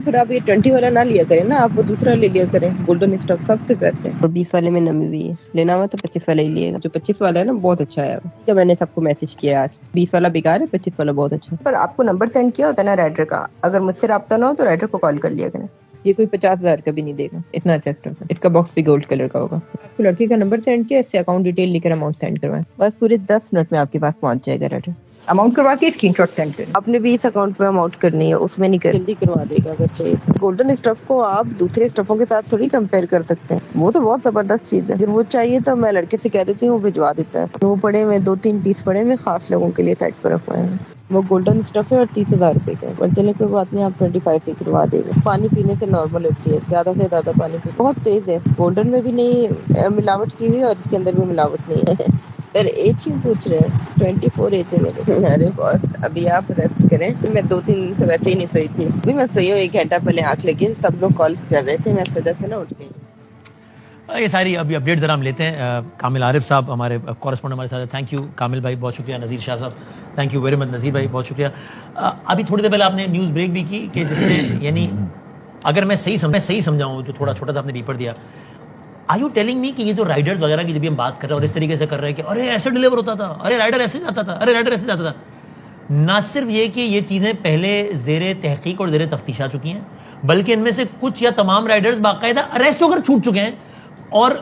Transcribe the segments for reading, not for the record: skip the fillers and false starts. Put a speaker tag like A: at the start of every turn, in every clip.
A: फिर आप ये 20 वाला ना लिया करें ना, आप वो दूसरा ले लिया करें, गोल्डन स्टफ सबसे बेस्ट है। और 20 वाले में नमी भी है, लेना हुआ तो 25 वाला ही लिएगा। जो 25 वाला है ना बहुत अच्छा है। जब मैंने सबको मैसेज किया आज 20 वाला बेकार है, 25 वाला बहुत अच्छा है। पर आपको नंबर सेंड किया होता है ना राइडर का, अगर मुझसे रब्ता ना हो तो राइडर को कॉल कर लिया करें। ये कोई 50,000 का भी नहीं देगा, इतना अच्छा स्टफ है। इसका बॉक्स भी गोल्ड कलर का होगा। आपको लड़के का नंबर सेंड किया, इससे अकाउंट डिटेल लेकर अमाउंट सेंड करवाएं, बस पूरे 10 मिनट में आपके पास पहुंच जाएगा राइडर। अमाउंट करवा के स्क्रीनशॉट सेंड करें। आपने भी इस अकाउंट पे अमाउंट करनी है, उसमें नहीं कर, जल्दी करवा देगा अगर चाहिए तो। गोल्डन स्टफ को आप दूसरे स्टफों के साथ थोड़ी कंपेयर कर सकते हैं, वो तो बहुत जबरदस्त चीज है। अगर वो चाहिए तो मैं लड़के से कह देती हूँ, वो भिजवा देता है। वो पड़े हुए 2-3 पीस पड़े हुए खास लोगों के लिए साइड पर रखवाए हैं। वो गोल्डन स्टफ है और 30,000 रुपए का है। पर चले कोई बात नहीं, आप 25 ही करवा देगा। पानी पीने से नॉर्मल होती है, ज्यादा से ज्यादा पानी पी, बहुत तेज है। गोल्डन में भी नहीं मिलावट की हुई और इसके अंदर भी मिलावट नहीं है। सर एज क्यों पूछ रहे हैं? 24 एज है मेरे। अरे बहुत, अभी आप रेस्ट करें। मैं 2-3 दिन से वैसे ही नहीं सोई थी, अभी मैं सोई हूँ 1 घंटा पहले आंख लेके। सब लोग कॉल्स कर रहे थे, मैं सजा से ना उठ गई।
B: ये सारी अभी अपडेट जरा हम लेते हैं। कामिल आरिफ साहब हमारे कॉरेस्पॉन्डेंट हमारे साथ। थैंक यू कामिल भाई, बहुत शुक्रिया। नज़ीर शाह साहब थैंक यू वेरी मच। नज़ीर भाई बहुत शुक्रिया। अभी थोड़ी देर पहले आपने न्यूज़ ब्रेक भी की कि जिससे यानी अगर मैं सही समझाऊँ तो थोड़ा छोटा सा आपने डीपर दिया। आर यू टेलिंग मी कि ये जो राइडर्स वगैरह की जब हम बात कर रहे हैं और इस तरीके से कर रहे हैं कि अरे ऐसे डिलीवर होता था, अरे राइडर ऐसे जाता था, अरे राइडर ऐसे जाता था, ना सिर्फ ये कि ये चीज़ें पहले ज़ेरे तहकीक और ज़ेरे तफ्तीश आ चुकी हैं, बल्कि इनमें से कुछ या तमाम राइडर्स बाकायदा अरेस्ट होकर छूट चुके हैं। और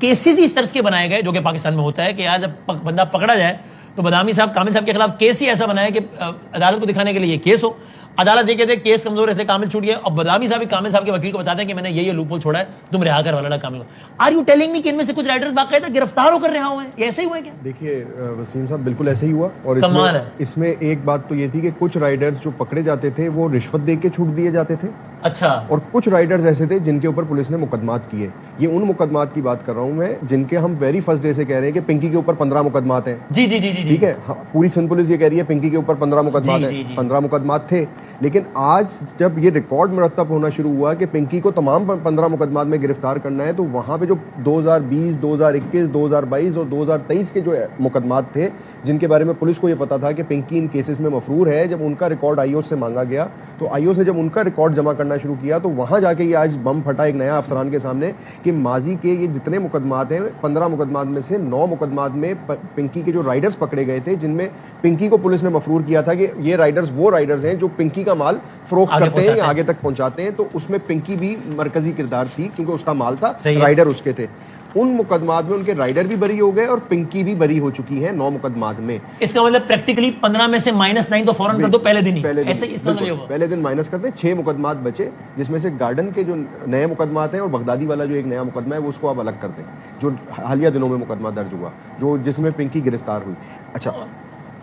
B: केसेस ही इस तरह के बनाए गए, जो कि पाकिस्तान में होता है कि आज जब बंदा पकड़ा जाए तो बदामी साहब कामिल साहब के खिलाफ केस ही ऐसा बनाया कि अदालत को दिखाने के लिए ये केस हो, अदालत देखे थे केस कमजोर है, कामिल छूट गया, और बदामी साहब कामिल साहब के वकील को बताते हैं कि मैंने ये लूपहोल छोड़ा है, तुम रिहा कर वाला कामिल। आर यू टेलिंग मी कि इनमें से कुछ राइडर्स बाकायदा गिरफ्तार होकर रिहा हुए हैं? ऐसे ही हुए क्या?
C: देखिए वसीम साहब, बिल्कुल ऐसे ही हुआ। और
B: कमाल है।
C: इसमें एक बात तो ये थी कि कुछ राइडर्स जो पकड़े जाते थे वो रिश्वत दे के छूट दिए जाते थे।
B: अच्छा।
C: और कुछ राइडर्स ऐसे थे जिनके ऊपर पुलिस ने मुकदमात किए। ये उन मुकदमात की बात कर रहा हूं मैं जिनके हम वेरी फर्स्ट डे से कह रहे हैं कि पिंकी के ऊपर 15 मुकदमात हैं।
B: जी जी जी जी
C: ठीक है। हाँ, पूरी सिंध पुलिस ये कह रही है पिंकी के ऊपर 15 मुकदमात हैं। 15 मुकदमात थे, लेकिन आज जब ये रिकॉर्ड मुरतब होना शुरू हुआ कि पिंकी को तमाम 15 मुकदमात में गिरफ्तार करना है, तो वहां पे जो 2020, 2021, 2022 और 2023 के जो मुकदमात थे जिनके बारे में पुलिस को ये पता था कि पिंकी इन केसेस में मफरूर है, जब उनका रिकॉर्ड आईओ से मांगा गया तो आईओ ने जब उनका रिकॉर्ड जमा करना शुरू किया तो वहां जाके ये आज बम फटा एक नया अफसरान के सामने कि माजी के ये जितने मुकदमात हैं 15 मुकदमात में से 9 मुकदमात में पिंकी के जो राइडर्स पकड़े गए थे, जिनमें पिंकी को पुलिस ने मफरूर किया था कि ये राइडर्स वो राइडर्स हैं जो पिंकी का माल फरोख्त करते हैं या आगे तक पहुंचाते हैं। तो उसमें पिंकी भी मरकजी किरदार थी क्योंकि उसका माल था, राइडर उसके थे। उन मुकदमात में उनके राइडर भी बरी हो गए और पिंकी भी बरी हो चुकी है 9 मुकदमात में।
B: इसका मतलब प्रैक्टिकली 15 में से -9 तो फौरन कर दो पहले दिन ही। ऐसे इसका मतलब होगा
C: पहले दिन माइनस करते हैं। 6 मुकदमात बचे, जिसमें से गार्डन के जो नए मुकदमात हैं और बगदादी वाला जो एक नया मुकदमा है वो उसको आप अलग करते हैं, जो हालिया दिनों में मुकदमा दर्ज हुआ जो जिसमें पिंकी गिरफ्तार हुई। अच्छा,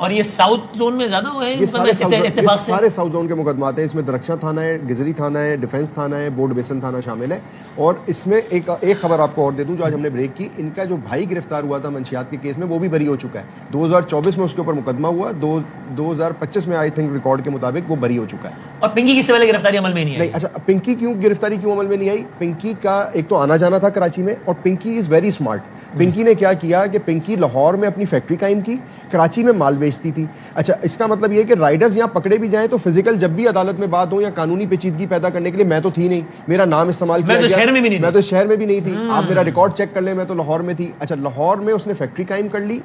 B: और ये साउथ जोन में ज्यादा हुए हैं,
C: सारे साउथ जोन के मुकदमात हैं। इसमें दरख्शा थाना है, गिजरी थाना है, डिफेंस थाना है, बोर्ड बेसन थाना शामिल है। और इसमें एक खबर आपको और दे दूं जो आज हमने ब्रेक की, इनका जो भाई गिरफ्तार हुआ था मंशियात के केस में वो भी बरी हो चुका है। 2024 में उसके ऊपर मुकदमा हुआ, 2025 में आई थिंक रिकॉर्ड के मुताबिक वो बरी हो चुका है।
B: और पिंकी किससे पहले गिरफ्तारी अमल में नहीं आई?
C: अच्छा, पिंकी गिरफ्तारी क्यों अमल में नहीं आई? पिंकी का एक तो आना जाना था कराची में, और Pinky is very smart. Pinky ने क्या किया कि पिंकी लाहौर में अपनी फैक्ट्री कायम की, कराची में माल बेचती थी। अच्छा, इसका मतलब ये है कि राइडर्स यहाँ पकड़े भी जाएं तो फिजिकल जब भी अदालत में बात हो या कानूनी पेचीदगी पैदा करने के लिए, मैं तो थी नहीं, मेरा नाम इस्तेमाल किया,
B: मैं तो शहर में भी नहीं
C: थी। आप मेरा रिकॉर्ड चेक कर लें, मैं तो लाहौर में थी। अच्छा, लाहौर में उसने फैक्ट्री कायम कर ली,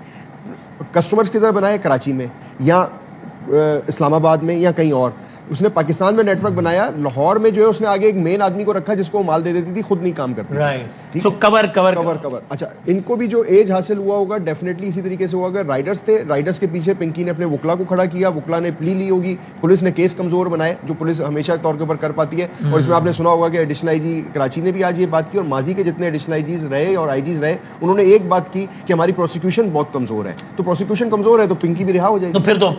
C: कस्टमर्स की तरह बनाए कराची में या इस्लामाबाद में या कहीं और। उसने पाकिस्तान में नेटवर्क बनाया, लाहौर में जो है उसने आगे एक मेन आदमी को रखा जिसको वो माल दे देती थी, खुद नहीं काम करती।
B: राइट। सो कवर।
C: अच्छा, इनको भी जो एज हासिल हुआ होगा डेफिनेटली इसी तरीके से हुआ। अगर राइडर्स थे, राइडर्स के पीछे पिंकी ने अपने वकला को खड़ा किया, वकला ने प्ली ली होगी, पुलिस ने केस कमजोर बनाए जो पुलिस हमेशा तौर के ऊपर कर पाती है। और इसमें आपने सुना होगा कि एडिशनल आईजी कराची ने भी आज ये बात की, और माजी के जितने एडिशनल आईजीज रहे और आईजीज रहे उन्होंने एक बात की कि हमारी प्रोसिक्यूशन बहुत कमजोर है। तो प्रोसिक्यूशन कमजोर है तो पिंकी भी रिहा हो जाएगी।
B: तो फिर तो